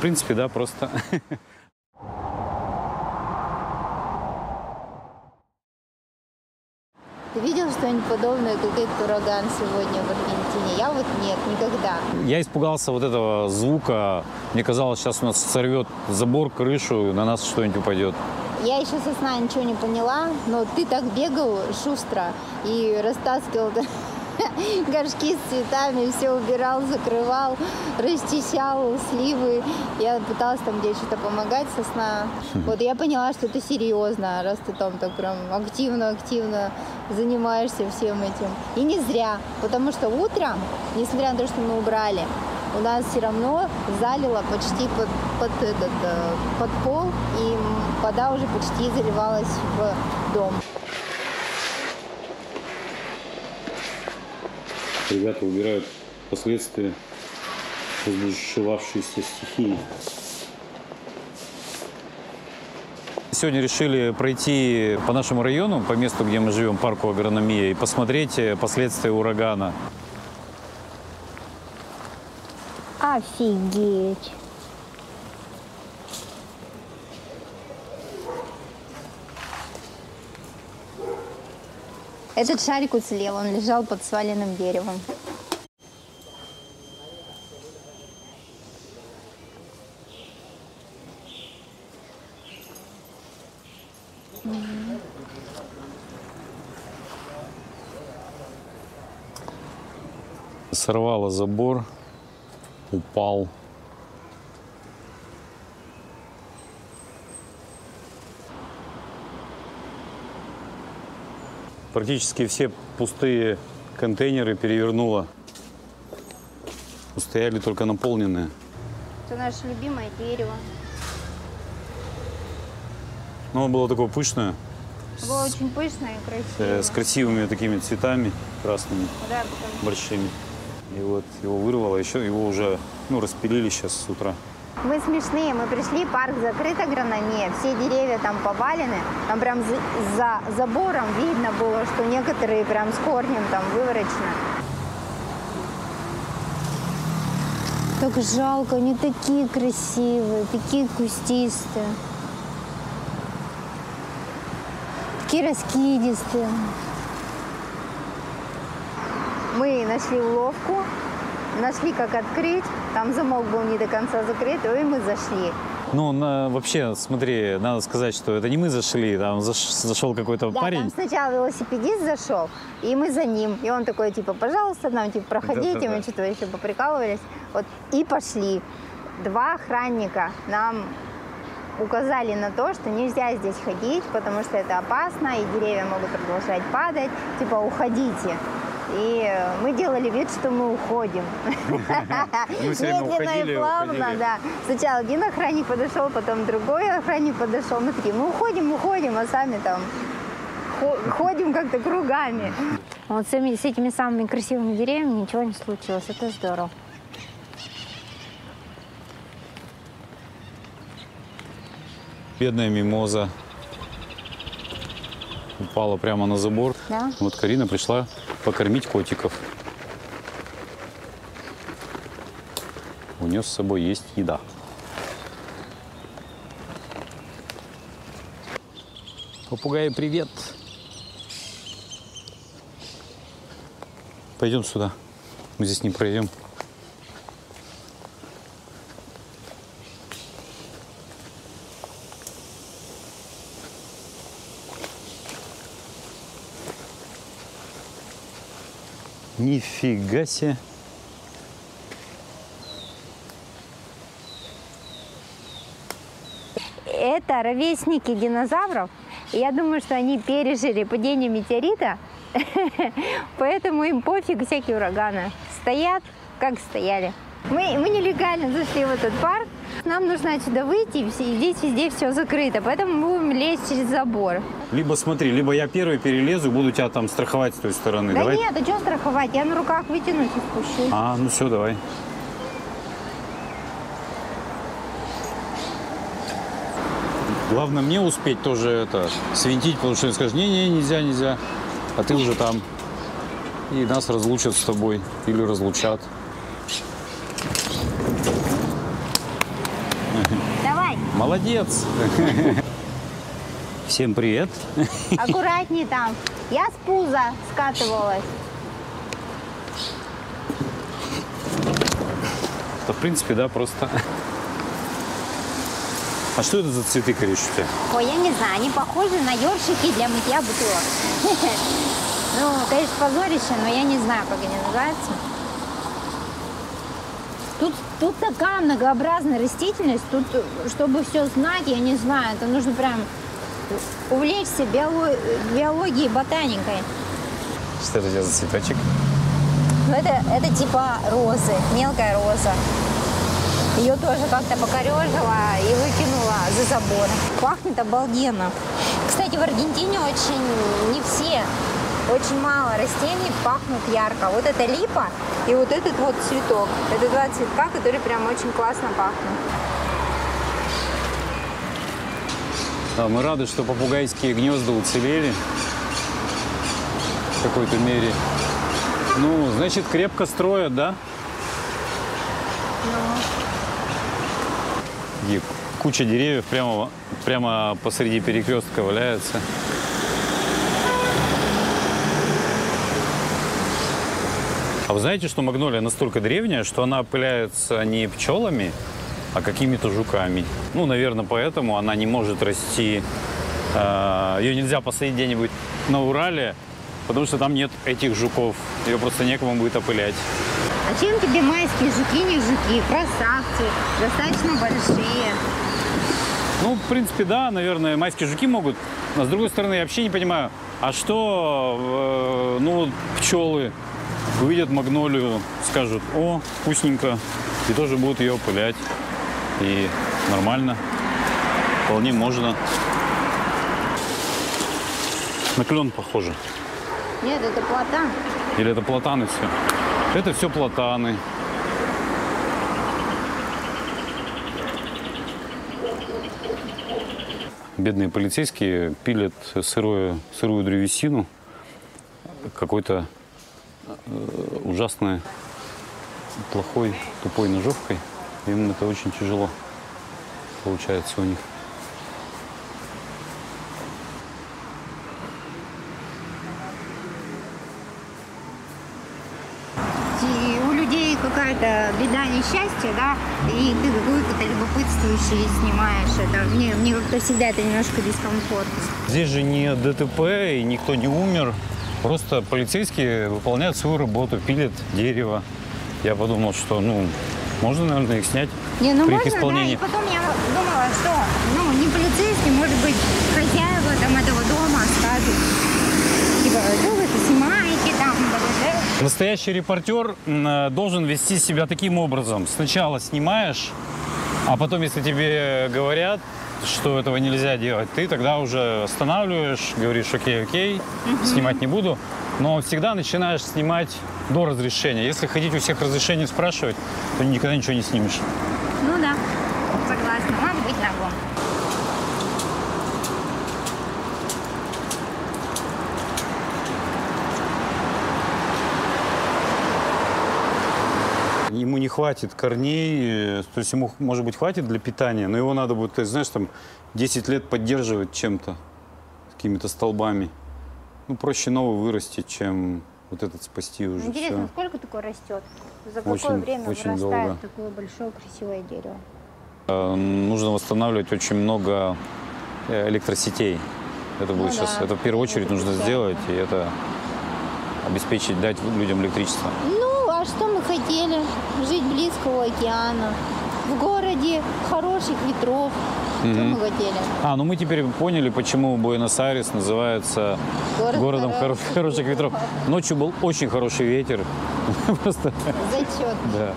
принципе, да, просто. Ты видел что-нибудь подобное, как этот ураган сегодня в Аргентине? Я вот нет, никогда. Я испугался вот этого звука. Мне казалось, сейчас у нас сорвет забор, крышу, и на нас что-нибудь упадет. Я еще со сна ничего не поняла, но ты так бегал шустро и растаскивал горшки с цветами, все убирал, закрывал, расчищал сливы. Я пыталась там где что-то помогать со сна. Вот я поняла, что это серьезно, раз ты там так прям активно занимаешься всем этим. И не зря, потому что утром, несмотря на то, что мы убрали, у нас все равно залило почти под пол, и вода уже почти заливалась в дом. Ребята убирают последствия разбушевавшейся стихии. Сегодня решили пройти по нашему району, по месту, где мы живем, парку агрономия, и посмотреть последствия урагана. Офигеть! Этот шарик уцелел, он лежал под сваленным деревом. Сорвало забор, упал. Практически все пустые контейнеры перевернуло. Устояли только наполненные. Это наше любимое дерево. Но оно было такое пышное. Было очень пышное и красивое. С красивыми такими цветами красными, да, большими. И вот его вырвало, еще его уже распилили сейчас с утра. Мы смешные, мы пришли, парк закрыт агрономия, все деревья там повалены, там прям за забором видно было, что некоторые прям с корнем там выворочены. Так жалко, они такие красивые, такие кустистые, такие раскидистые. Мы нашли уловку, нашли, как открыть. Там замок был не до конца закрыт, и мы зашли. Вообще, смотри, надо сказать, что это не мы зашли, там зашел какой-то парень. Там сначала велосипедист зашел, и мы за ним. И он такой, типа, пожалуйста, нам, типа, проходите, мы что-то еще поприкалывались. Вот, и пошли. 2 охранника нам указали на то, что нельзя здесь ходить, потому что это опасно, и деревья могут продолжать падать. Типа, уходите. И мы делали вид, что мы уходим. Медленно и плавно, да. Сначала один охранник подошел, потом другой охранник подошел. Мы такие, мы уходим, а сами там ходим как-то кругами. Вот с этими самыми красивыми деревьями ничего не случилось. Это здорово. Бедная мимоза упала прямо на забор. Да? Вот Карина пришла покормить котиков. У нее с собой есть еда. Попугай, привет! Пойдем сюда. Мы здесь не пройдем. Нифига себе. Это ровесники динозавров. И я думаю, что они пережили падение метеорита, поэтому им пофиг всякие ураганы. Стоят, как стояли. Мы нелегально зашли в этот парк. Нам нужно отсюда выйти, и здесь везде все закрыто, поэтому мы будем лезть через забор. Либо смотри, либо я первый перелезу и буду тебя там страховать с той стороны. Да Давай. нет, а что страховать? Я на руках вытянусь и спущусь. Ну все, давай. Главное мне успеть тоже свинтить, потому что он скажет, не, нельзя. А ты уже там. И нас разлучат с тобой или разлучат. Молодец. Всем привет. Аккуратней там. Я с пуза скатывалась. В принципе, да, просто. А что это за цветы, Кариш, у тебя? Ой, я не знаю, они похожи на ёршики для мытья бутылок. Ну, конечно, позорище, но я не знаю, как они называются. Тут такая многообразная растительность, тут, чтобы все знать, я не знаю, это нужно прям увлечься биологией, ботаникой. Что это у тебя за цветочек? Ну, это типа розы, мелкая роза. Ее тоже как-то покорежила и выкинула за забор. Пахнет обалденно. Кстати, в Аргентине не все, очень мало растений пахнут ярко. Вот это липа и вот этот вот цветок. Это два цветка, которые прям очень классно пахнут. Да, мы рады, что попугайские гнезда уцелели в какой-то мере. Ну, значит, крепко строят, да? И куча деревьев прямо посреди перекрестка валяется. А вы знаете, что магнолия настолько древняя, что она опыляется не пчелами, а какими-то жуками. Ну, наверное, поэтому она не может расти. Ее нельзя посадить где-нибудь на Урале, потому что там нет этих жуков. Ее просто некому будет опылять. А чем тебе майские жуки, не жуки? Красавцы, достаточно большие. Ну, в принципе, да, наверное, майские жуки могут. Но, с другой стороны, я вообще не понимаю, а что, ну, пчелы увидят магнолию, скажут: о, вкусненько, и тоже будут ее опылять. И нормально, вполне можно. На клен похоже. Нет, это платан. Или это платаны все? Это все платаны. Бедные полицейские пилят сырую древесину какой-то ужасной, плохой, тупой ножовкой. Им это очень тяжело получается у них. У людей какая-то беда, несчастье, да, и ты какой-то любопытствующий снимаешь это. Мне как-то всегда это немножко дискомфортно. Здесь же не ДТП, и никто не умер. Просто полицейские выполняют свою работу, пилят дерево. Я подумал, что, ну, можно, наверное, их снять Не, ну при можно, их исполнении. да, и потом я думала, что, ну, не полицейский, может быть, хозяева там этого дома скажут, типа, что вы это снимаете там, да. Настоящий репортер должен вести себя таким образом. Сначала снимаешь, а потом, если тебе говорят, что этого нельзя делать, ты тогда уже останавливаешь, говоришь: окей, снимать не буду. Но всегда начинаешь снимать до разрешения. Если ходить у всех разрешений спрашивать, то никогда ничего не снимешь. Ну да, согласна, надо быть нагом. Ему не хватит корней, то есть ему, может быть, хватит для питания, но его надо будет, ты знаешь, там 10 лет поддерживать чем-то, какими-то столбами. Ну, проще новый вырастить, чем вот этот спасти уже. Интересно, Все. сколько такое растет? За какое Очень, время очень вырастает долго. такое большое красивое дерево? Нужно восстанавливать очень много электросетей. Это будет Ну сейчас, да. это в первую очередь нужно сделать, и это обеспечить, дать людям электричество. Ну, а что мы хотели? Жить близко у океана, в городе хороших ветров. Что мы хотели? Ну мы теперь поняли, почему Буэнос-Айрес называется городом хороших ветров. Ночью был очень хороший ветер. Просто, Зачет. да.